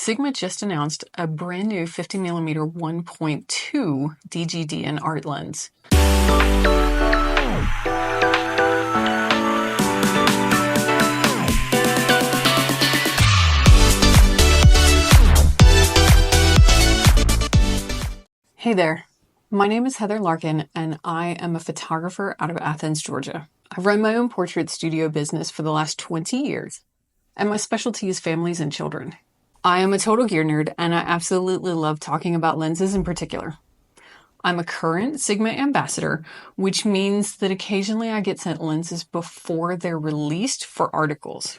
Sigma just announced a brand new 50mm 1.2 DGDN art lens. Hey there, my name is Heather Larkin and I am a photographer out of Athens, Georgia. I've run my own portrait studio business for the last 20 years and my specialty is families and children. I am a total gear nerd and I absolutely love talking about lenses in particular. I'm a current Sigma ambassador, which means that occasionally I get sent lenses before they're released for articles.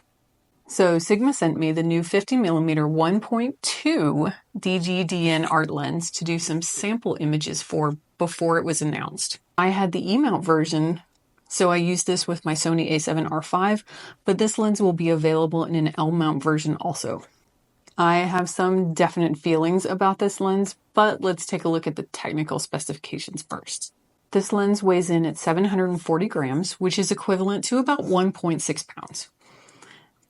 So Sigma sent me the new 50mm 1.2 DGDN art lens to do some sample images for before it was announced. I had the E-mount version, so I used this with my Sony a7R5, but this lens will be available in an L-mount version also. I have some definite feelings about this lens, but let's take a look at the technical specifications first. This lens weighs in at 740 grams, which is equivalent to about 1.6 pounds.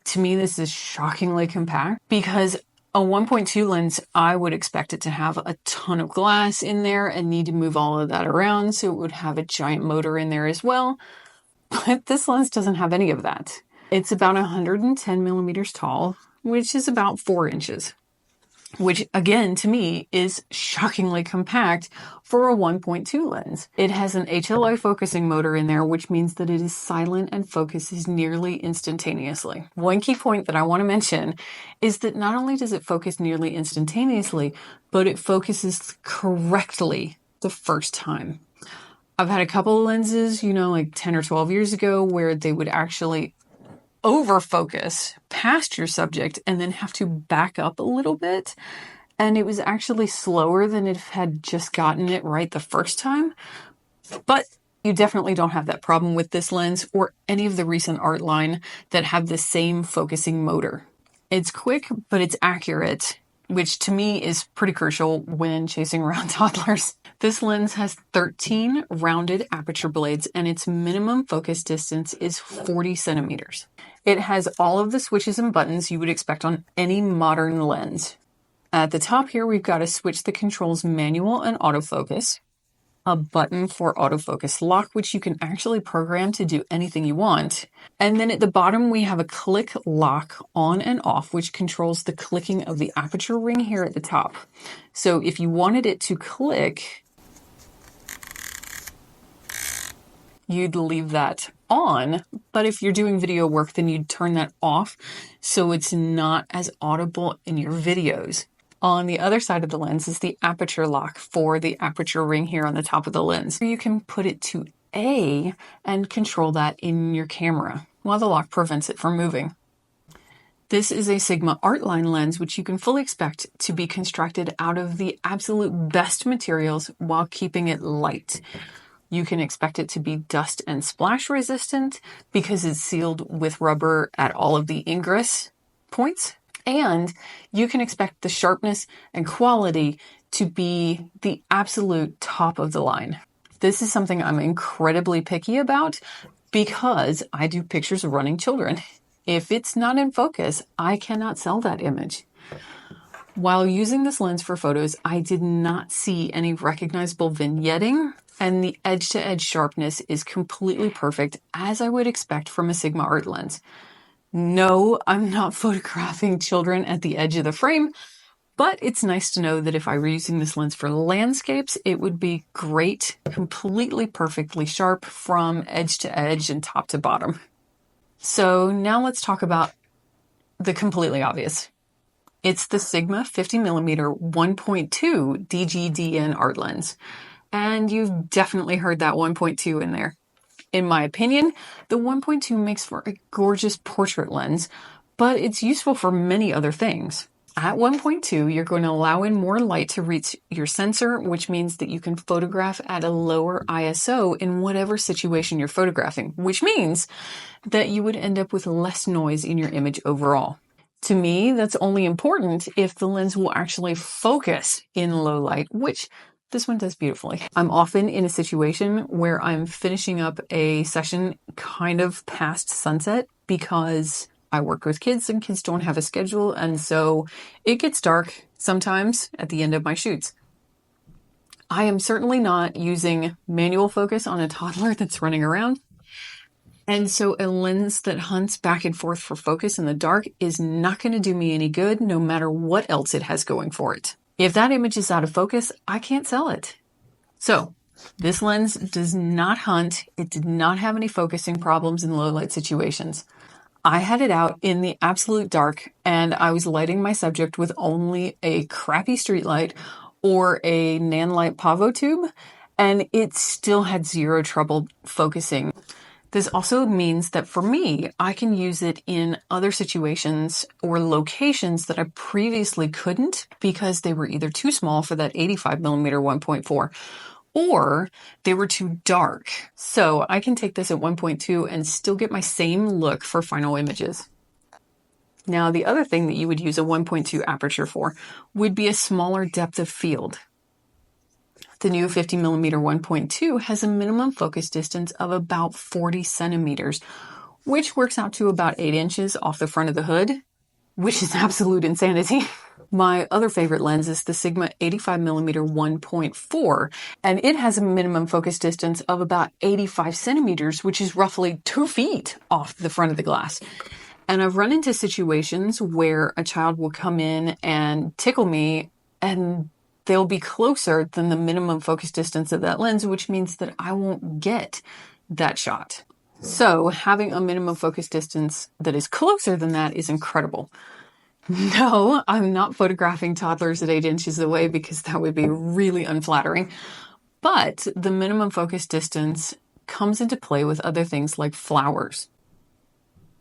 To me, this is shockingly compact because a 1.2 lens, I would expect it to have a ton of glass in there and need to move all of that around, so it would have a giant motor in there as well. But this lens doesn't have any of that. It's about 110 millimeters tall, which is about 4 inches, which again, to me, is shockingly compact for a 1.2 lens. It has an HLI focusing motor in there, which means that it is silent and focuses nearly instantaneously. One key point that I want to mention is that not only does it focus nearly instantaneously, but it focuses correctly the first time. I've had a couple of lenses, like 10 or 12 years ago, where they would actually overfocus past your subject and then have to back up a little bit. And it was actually slower than it had just gotten it right the first time. But you definitely don't have that problem with this lens or any of the recent art line that have the same focusing motor. It's quick, but it's accurate, which to me is pretty crucial when chasing around toddlers. This lens has 13 rounded aperture blades and its minimum focus distance is 40 centimeters. It has all of the switches and buttons you would expect on any modern lens. At the top here, we've got a switch that controls manual and autofocus, a button for autofocus lock, which you can actually program to do anything you want. And then at the bottom, we have a click lock on and off, which controls the clicking of the aperture ring here at the top. So if you wanted it to click, you'd leave that on, but if you're doing video work, then you'd turn that off so it's not as audible in your videos. On the other side of the lens is the aperture lock for the aperture ring here on the top of the lens. You can put it to A and control that in your camera while the lock prevents it from moving. This is a Sigma Artline lens, which you can fully expect to be constructed out of the absolute best materials while keeping it light. You can expect it to be dust and splash resistant because it's sealed with rubber at all of the ingress points. And you can expect the sharpness and quality to be the absolute top of the line. This is something I'm incredibly picky about because I do pictures of running children. If it's not in focus, I cannot sell that image. While using this lens for photos, I did not see any recognizable vignetting, and the edge-to-edge sharpness is completely perfect, as I would expect from a Sigma art lens. No, I'm not photographing children at the edge of the frame, but it's nice to know that if I were using this lens for landscapes, it would be great, completely perfectly sharp from edge to edge and top to bottom. So now let's talk about the completely obvious. It's the Sigma 50mm 1.2 DGDN art lens. And you've definitely heard that 1.2 in there. In my opinion, the 1.2 makes for a gorgeous portrait lens, but it's useful for many other things. At 1.2, you're going to allow in more light to reach your sensor, which means that you can photograph at a lower ISO in whatever situation you're photographing, which means that you would end up with less noise in your image overall. To me, that's only important if the lens will actually focus in low light, which this one does beautifully. I'm often in a situation where I'm finishing up a session kind of past sunset because I work with kids and kids don't have a schedule, and so it gets dark sometimes at the end of my shoots. I am certainly not using manual focus on a toddler that's running around. And so a lens that hunts back and forth for focus in the dark is not going to do me any good, no matter what else it has going for it. If that image is out of focus, I can't sell it. So this lens does not hunt. It did not have any focusing problems in low light situations. I had it out in the absolute dark, and I was lighting my subject with only a crappy street light or a nanlite pavo tube, and it still had zero trouble focusing. This also means that for me, I can use it in other situations or locations that I previously couldn't because they were either too small for that 85mm 1.4 or they were too dark. So I can take this at 1.2 and still get my same look for final images. Now, the other thing that you would use a 1.2 aperture for would be a smaller depth of field. The new 50mm 1.2 has a minimum focus distance of about 40 centimeters, which works out to about 8 inches off the front of the hood, which is absolute insanity. My other favorite lens is the Sigma 85mm 1.4, and it has a minimum focus distance of about 85 centimeters, which is roughly 2 feet off the front of the glass. And I've run into situations where a child will come in and tickle me, and they'll be closer than the minimum focus distance of that lens, which means that I won't get that shot. So having a minimum focus distance that is closer than that is incredible. No, I'm not photographing toddlers at 8 inches away because that would be really unflattering. But the minimum focus distance comes into play with other things like flowers.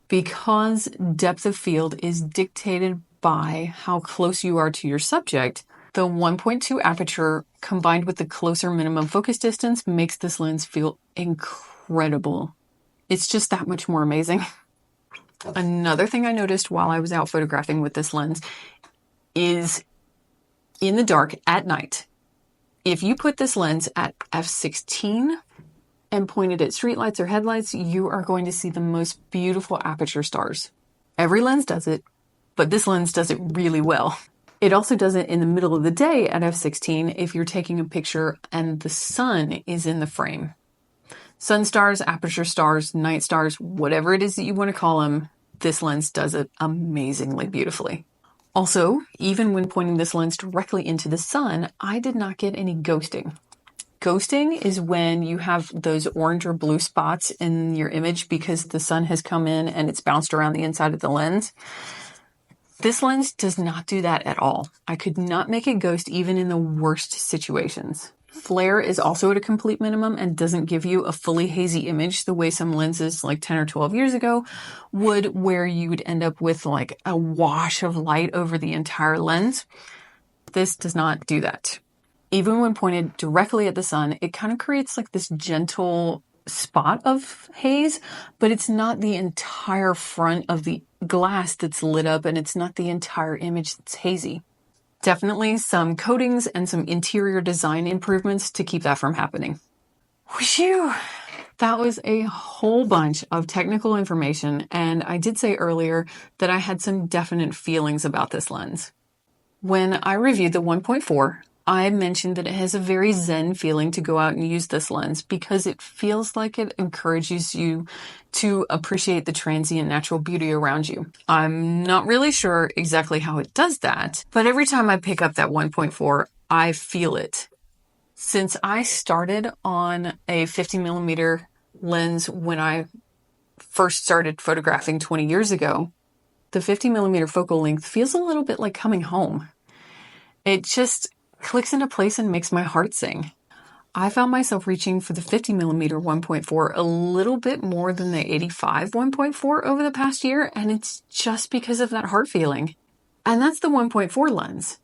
Because depth of field is dictated by how close you are to your subject, the 1.2 aperture combined with the closer minimum focus distance makes this lens feel incredible. It's just that much more amazing. Another thing I noticed while I was out photographing with this lens is in the dark at night, if you put this lens at f16 and point it at streetlights or headlights, you are going to see the most beautiful aperture stars. Every lens does it, but this lens does it really well. It also does it in the middle of the day at f16 if you're taking a picture and the sun is in the frame. Sunstars, aperture stars, night stars, whatever it is that you want to call them, this lens does it amazingly beautifully. Also, even when pointing this lens directly into the sun, I did not get any ghosting. Ghosting is when you have those orange or blue spots in your image because the sun has come in and it's bounced around the inside of the lens. This lens does not do that at all. I could not make it ghost even in the worst situations. Flare is also at a complete minimum and doesn't give you a fully hazy image the way some lenses like 10 or 12 years ago would, where you would end up with like a wash of light over the entire lens. This does not do that. Even when pointed directly at the sun, it kind of creates like this gentle spot of haze, but it's not the entire front of the glass that's lit up, and it's not the entire image that's hazy. Definitely some coatings and some interior design improvements to keep that from happening. Whew! That was a whole bunch of technical information, and I did say earlier that I had some definite feelings about this lens. When I reviewed the 1.4, I mentioned that it has a very zen feeling to go out and use this lens because it feels like it encourages you to appreciate the transient natural beauty around you. I'm not really sure exactly how it does that, but every time I pick up that 1.4, I feel it. Since I started on a 50mm lens when I first started photographing 20 years ago, the 50mm focal length feels a little bit like coming home. It just clicks into place and makes my heart sing. I found myself reaching for the 50mm 1.4 a little bit more than the 85 1.4 over the past year, and it's just because of that heart feeling. And that's the 1.4 lens.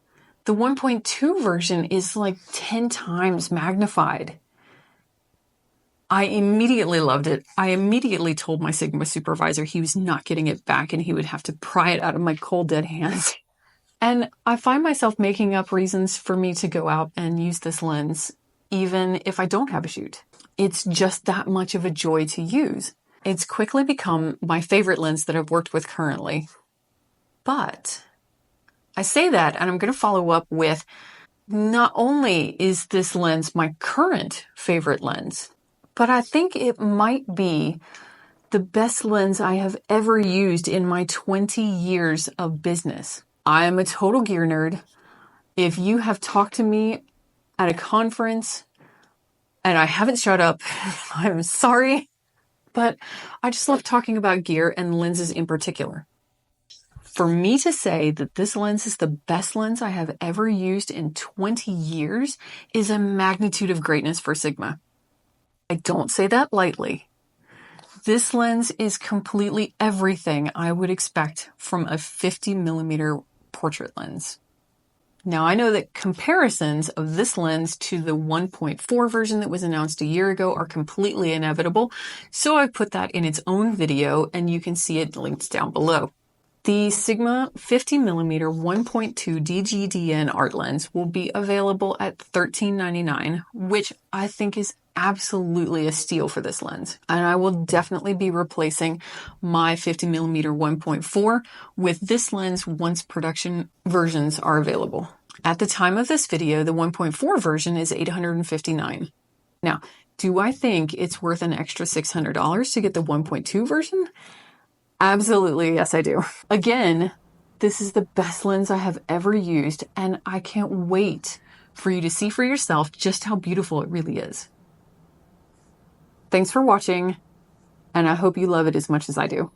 The 1.2 version is like 10 times magnified. I immediately loved it. I immediately told my Sigma supervisor he was not getting it back and he would have to pry it out of my cold, dead hands. And I find myself making up reasons for me to go out and use this lens, even if I don't have a shoot. It's just that much of a joy to use. It's quickly become my favorite lens that I've worked with currently. But I say that, and I'm going to follow up with, not only is this lens my current favorite lens, but I think it might be the best lens I have ever used in my 20 years of business. I am a total gear nerd. If you have talked to me at a conference and I haven't shut up, I'm sorry, but I just love talking about gear and lenses in particular. For me to say that this lens is the best lens I have ever used in 20 years is a magnitude of greatness for Sigma. I don't say that lightly. This lens is completely everything I would expect from a 50mm portrait lens. Now, I know that comparisons of this lens to the 1.4 version that was announced a year ago are completely inevitable, so I've put that in its own video and you can see it linked down below. The Sigma 50mm 1.2 DGDN art lens will be available at $13.99, which I think is absolutely a steal for this lens. And I will definitely be replacing my 50mm 1.4 with this lens once production versions are available. At the time of this video, the 1.4 version is $859. Now, do I think it's worth an extra $600 to get the 1.2 version? Absolutely, yes, I do. Again, this is the best lens I have ever used, and I can't wait for you to see for yourself just how beautiful it really is. Thanks for watching, and I hope you love it as much as I do.